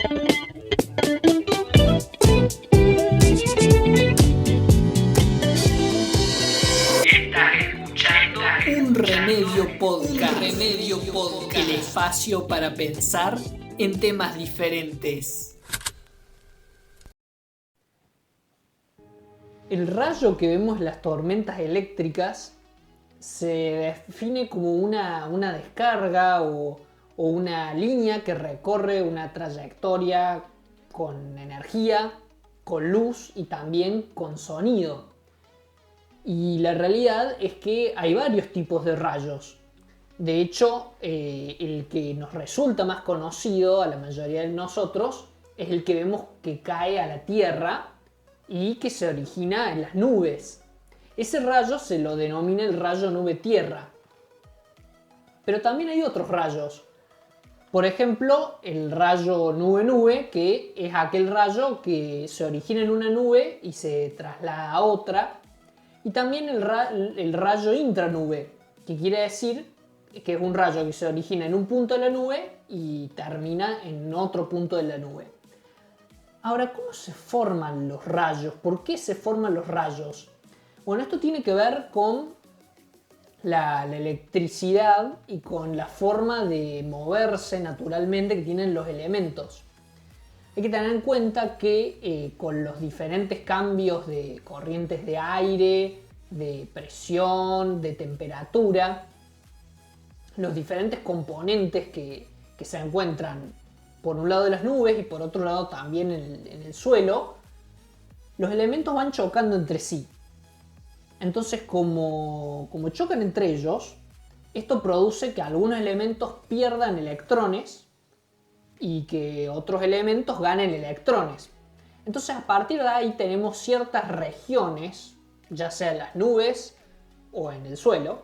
Un Remedio Podcast. Remedio Podcast. El espacio para pensar en temas diferentes. El rayo que vemos en las tormentas eléctricas se define como una descarga o una línea que recorre una trayectoria con energía, con luz y también con sonido. Y la realidad es que hay varios tipos de rayos. De hecho, el que nos resulta más conocido a la mayoría de nosotros es el que vemos que cae a la Tierra y que se origina en las nubes. Ese rayo se lo denomina el rayo nube-tierra. Pero también hay otros rayos. Por ejemplo, el rayo nube-nube, que es aquel rayo que se origina en una nube y se traslada a otra. Y también el rayo intranube, que quiere decir que es un rayo que se origina en un punto de la nube y termina en otro punto de la nube. Ahora, ¿cómo se forman los rayos? ¿Por qué se forman los rayos? Bueno, esto tiene que ver con la electricidad y con la forma de moverse naturalmente que tienen los elementos. Hay que tener en cuenta que con los diferentes cambios de corrientes de aire, de presión, de temperatura, los diferentes componentes que se encuentran por un lado de las nubes y por otro lado también en el suelo, los elementos van chocando entre sí. Entonces, como chocan entre ellos, esto produce que algunos elementos pierdan electrones y que otros elementos ganen electrones. Entonces, a partir de ahí tenemos ciertas regiones, ya sea en las nubes o en el suelo,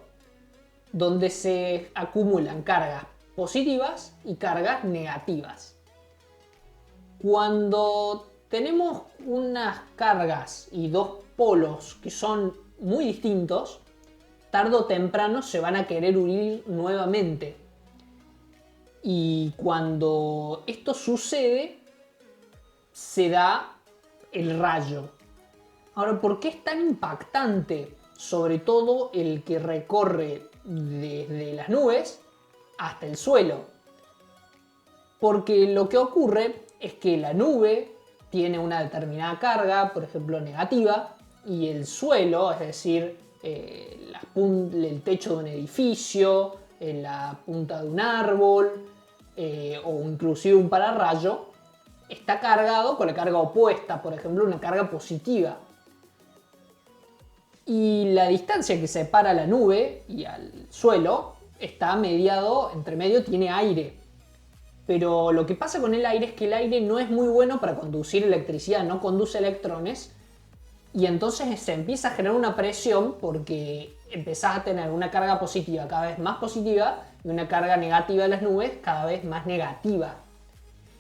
donde se acumulan cargas positivas y cargas negativas. Cuando tenemos unas cargas y dos polos que son muy distintos, tarde o temprano se van a querer unir nuevamente. Y cuando esto sucede, se da el rayo. Ahora, ¿por qué es tan impactante? Sobre todo el que recorre desde las nubes hasta el suelo. Porque lo que ocurre es que la nube tiene una determinada carga, por ejemplo negativa, y el suelo, es decir, el techo de un edificio, la punta de un árbol o inclusive un pararrayo, está cargado con la carga opuesta, por ejemplo una carga positiva. Y la distancia que separa la nube y al suelo está mediado, entre medio tiene aire. Pero lo que pasa con el aire es que el aire no es muy bueno para conducir electricidad, no conduce electrones. Y entonces se empieza a generar una presión porque empezás a tener una carga positiva cada vez más positiva y una carga negativa de las nubes cada vez más negativa.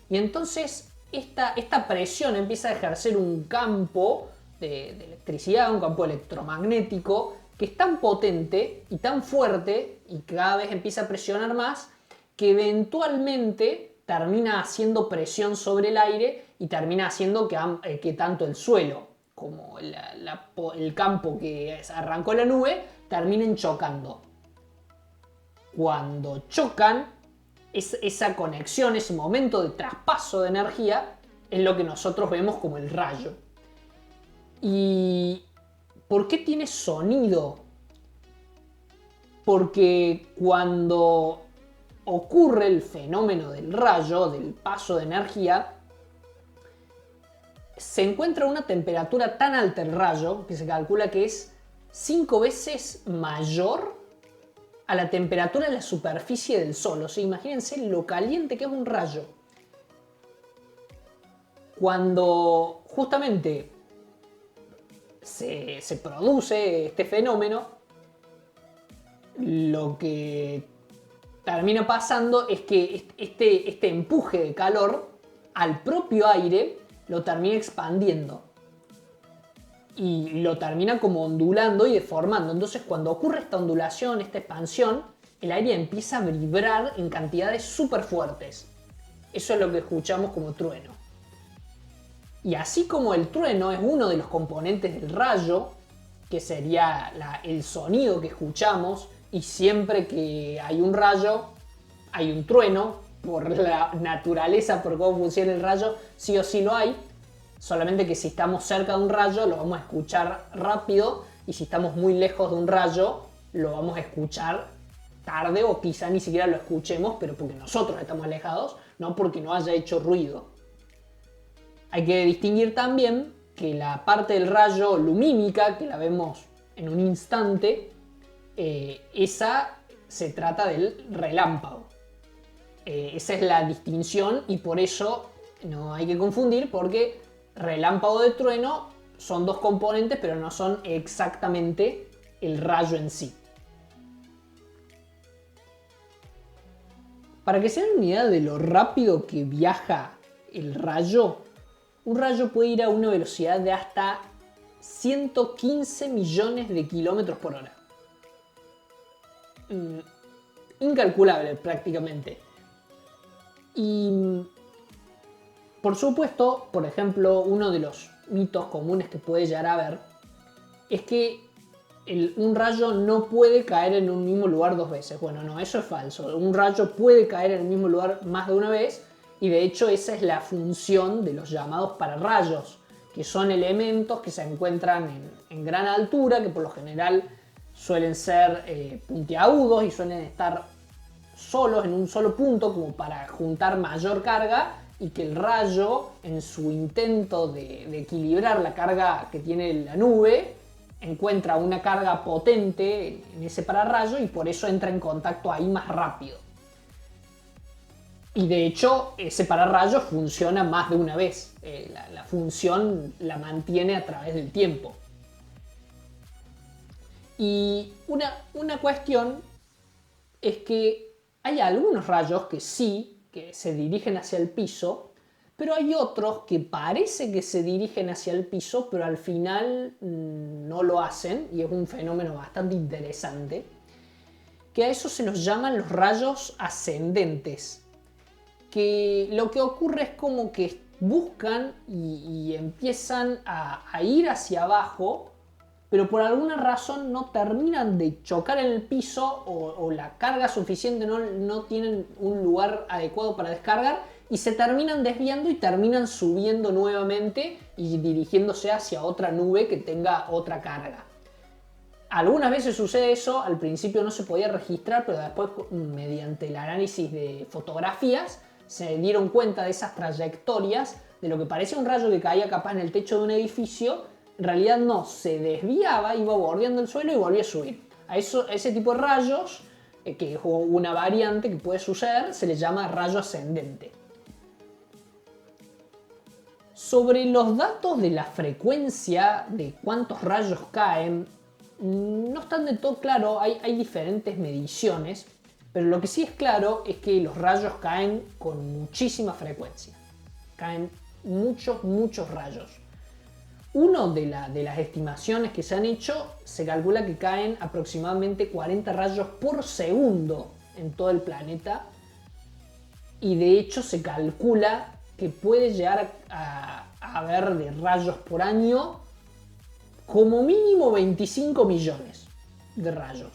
Y entonces esta presión empieza a ejercer un campo de electricidad, un campo electromagnético que es tan potente y tan fuerte y cada vez empieza a presionar más que eventualmente termina haciendo presión sobre el aire y termina haciendo que tanto el suelo como el campo que arrancó la nube terminen chocando. Cuando chocan, esa conexión, ese momento de traspaso de energía es lo que nosotros vemos como el rayo. ¿Y por qué tiene sonido? Porque cuando ocurre el fenómeno del rayo, del paso de energía, se encuentra una temperatura tan alta el rayo que se calcula que es 5 veces mayor a la temperatura de la superficie del Sol. O sea, imagínense lo caliente que es un rayo. Cuando justamente se produce este fenómeno, lo que termina pasando es que este empuje de calor al propio aire lo termina expandiendo y lo termina como ondulando y deformando. Entonces, cuando ocurre esta ondulación, esta expansión, el aire empieza a vibrar en cantidades súper fuertes. Eso es lo que escuchamos como trueno. Y así como el trueno es uno de los componentes del rayo, que sería el sonido que escuchamos, y siempre que hay un rayo, hay un trueno, por la naturaleza, por cómo funciona el rayo, sí o sí lo hay, solamente que si estamos cerca de un rayo lo vamos a escuchar rápido, y si estamos muy lejos de un rayo lo vamos a escuchar tarde, o quizá ni siquiera lo escuchemos, pero porque nosotros estamos alejados, no porque no haya hecho ruido. Hay que distinguir también que la parte del rayo lumínica, que la vemos en un instante, esa se trata del relámpago. Esa es la distinción, y por eso no hay que confundir, porque relámpago de trueno son dos componentes, pero no son exactamente el rayo en sí. Para que se den una idea de lo rápido que viaja el rayo, un rayo puede ir a una velocidad de hasta 115 millones de kilómetros por hora. Incalculable prácticamente. Y por supuesto, por ejemplo, uno de los mitos comunes que puede llegar a haber es que un rayo no puede caer en un mismo lugar dos veces. Bueno, no, eso es falso. Un rayo puede caer en el mismo lugar más de una vez, y de hecho esa es la función de los llamados pararrayos, que son elementos que se encuentran en gran altura, que por lo general suelen ser puntiagudos y suelen estar solos en un solo punto, como para juntar mayor carga, y que el rayo, en su intento de equilibrar la carga que tiene la nube, encuentra una carga potente en ese pararrayo y por eso entra en contacto ahí más rápido. Y de hecho ese pararrayo funciona más de una vez. La función la mantiene a través del tiempo. Y una cuestión es que hay algunos rayos que sí, que se dirigen hacia el piso, pero hay otros que parece que se dirigen hacia el piso, pero al final no lo hacen, y es un fenómeno bastante interesante, que a eso se los llaman los rayos ascendentes, que lo que ocurre es como que buscan y empiezan a ir hacia abajo, pero por alguna razón no terminan de chocar en el piso, o la carga suficiente no tienen un lugar adecuado para descargar, y se terminan desviando y terminan subiendo nuevamente y dirigiéndose hacia otra nube que tenga otra carga. Algunas veces sucede eso, al principio no se podía registrar, pero después, mediante el análisis de fotografías, se dieron cuenta de esas trayectorias, de lo que parecía un rayo que caía capaz en el techo de un edificio. En realidad no, se desviaba, iba bordeando el suelo y volvía a subir. A ese tipo de rayos, que es una variante que puede suceder, se les llama rayo ascendente. Sobre los datos de la frecuencia de cuántos rayos caen, no están del todo claro, hay diferentes mediciones, pero lo que sí es claro es que los rayos caen con muchísima frecuencia. Caen muchos rayos. Una de las estimaciones que se han hecho, se calcula que caen aproximadamente 40 rayos por segundo en todo el planeta, y de hecho se calcula que puede llegar a haber de rayos por año como mínimo 25 millones de rayos.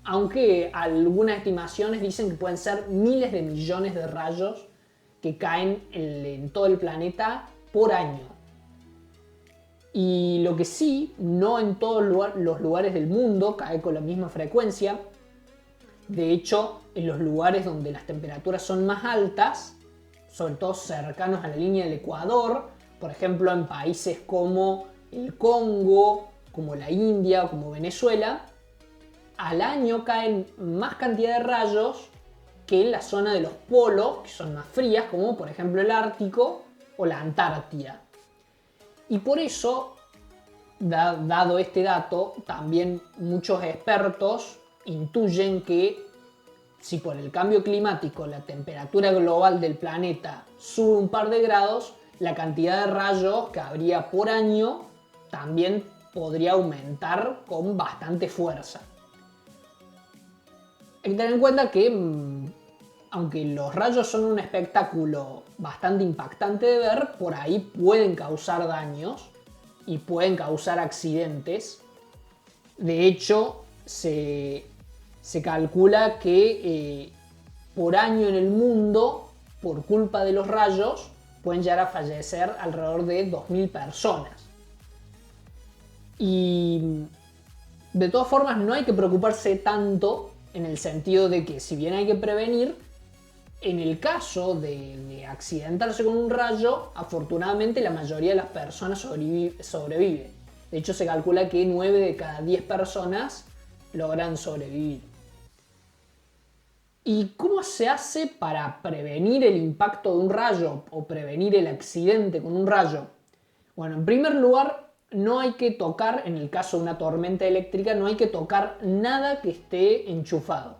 Aunque algunas estimaciones dicen que pueden ser miles de millones de rayos que caen en todo el planeta por año. Y lo que sí, no en todos los lugares del mundo cae con la misma frecuencia. De hecho, en los lugares donde las temperaturas son más altas, sobre todo cercanos a la línea del Ecuador, por ejemplo en países como el Congo, como la India o como Venezuela, al año caen más cantidad de rayos que en la zona de los polos, que son más frías, como por ejemplo el Ártico o la Antártida. Y por eso, dado este dato, también muchos expertos intuyen que si por el cambio climático la temperatura global del planeta sube un par de grados, la cantidad de rayos que habría por año también podría aumentar con bastante fuerza. Hay que tener en cuenta que aunque los rayos son un espectáculo bastante impactante de ver, por ahí pueden causar daños y pueden causar accidentes. De hecho, se calcula que por año en el mundo, por culpa de los rayos, pueden llegar a fallecer alrededor de 2.000 personas. Y de todas formas no hay que preocuparse tanto en el sentido de que si bien hay que prevenir, en el caso de accidentarse con un rayo, afortunadamente la mayoría de las personas sobrevive. De hecho se calcula que 9 de cada 10 personas logran sobrevivir. ¿Y cómo se hace para prevenir el impacto de un rayo o prevenir el accidente con un rayo? Bueno, en primer lugar, no hay que tocar, en el caso de una tormenta eléctrica, no hay que tocar nada que esté enchufado.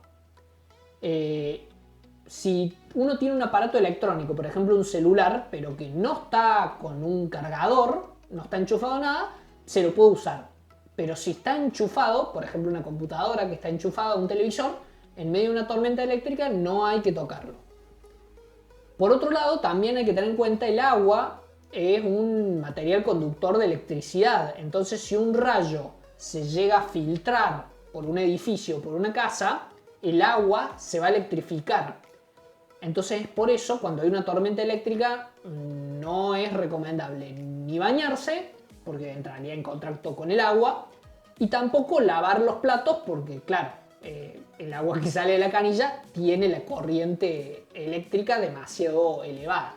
Si uno tiene un aparato electrónico, por ejemplo un celular, pero que no está con un cargador, no está enchufado nada, se lo puede usar. Pero si está enchufado, por ejemplo una computadora que está enchufada a un televisor, en medio de una tormenta eléctrica no hay que tocarlo. Por otro lado, también hay que tener en cuenta el agua es un material conductor de electricidad. Entonces, si un rayo se llega a filtrar por un edificio o por una casa, el agua se va a electrificar. Entonces, por eso, cuando hay una tormenta eléctrica, no es recomendable ni bañarse, porque entraría en contacto con el agua, y tampoco lavar los platos, porque, claro, el agua que sale de la canilla tiene la corriente eléctrica demasiado elevada.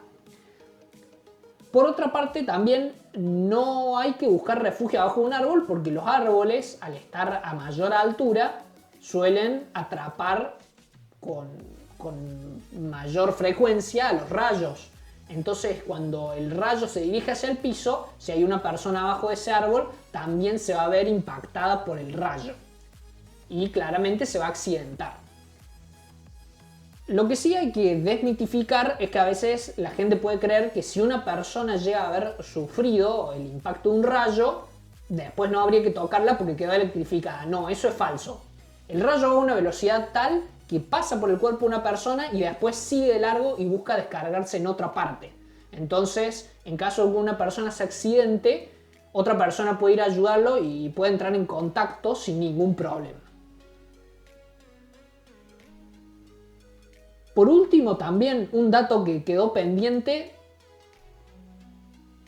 Por otra parte, también no hay que buscar refugio abajo de un árbol, porque los árboles, al estar a mayor altura, suelen atrapar con mayor frecuencia a los rayos. Entonces, cuando el rayo se dirige hacia el piso, si hay una persona abajo de ese árbol, también se va a ver impactada por el rayo. Y claramente se va a accidentar. Lo que sí hay que desmitificar es que a veces la gente puede creer que si una persona llega a haber sufrido el impacto de un rayo, después no habría que tocarla porque quedó electrificada. No, eso es falso. El rayo va a una velocidad tal que pasa por el cuerpo de una persona y después sigue de largo y busca descargarse en otra parte. Entonces, en caso de que una persona se accidente, otra persona puede ir a ayudarlo y puede entrar en contacto sin ningún problema. Por último, también un dato que quedó pendiente: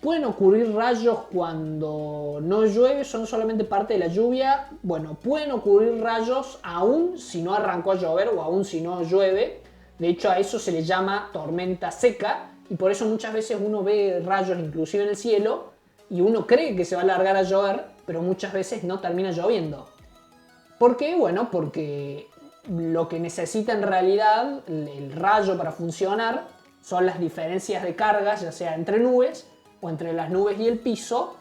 pueden ocurrir rayos cuando no llueve, son solamente parte de la lluvia. Bueno, pueden ocurrir rayos aún si no arrancó a llover o aún si no llueve. De hecho, a eso se le llama tormenta seca y por eso muchas veces uno ve rayos inclusive en el cielo y uno cree que se va a largar a llover, pero muchas veces no termina lloviendo. ¿Por qué? Bueno, porque lo que necesita en realidad el rayo para funcionar son las diferencias de cargas, ya sea entre nubes o entre las nubes y el piso,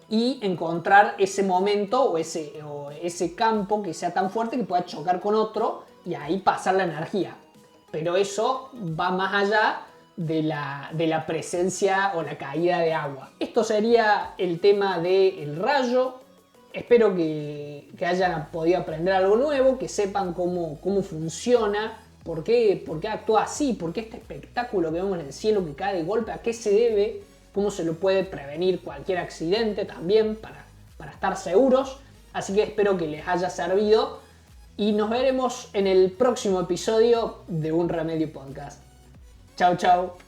y encontrar ese momento o ese campo que sea tan fuerte que pueda chocar con otro y ahí pasar la energía. Pero eso va más allá de la presencia o la caída de agua. Esto sería el tema del rayo. Espero que hayan podido aprender algo nuevo, que sepan cómo funciona, por qué actúa así, por qué este espectáculo que vemos en el cielo que cae de golpe, a qué se debe, cómo se lo puede prevenir cualquier accidente también para estar seguros. Así que espero que les haya servido y nos veremos en el próximo episodio de Un Remedio Podcast. Chau, chau.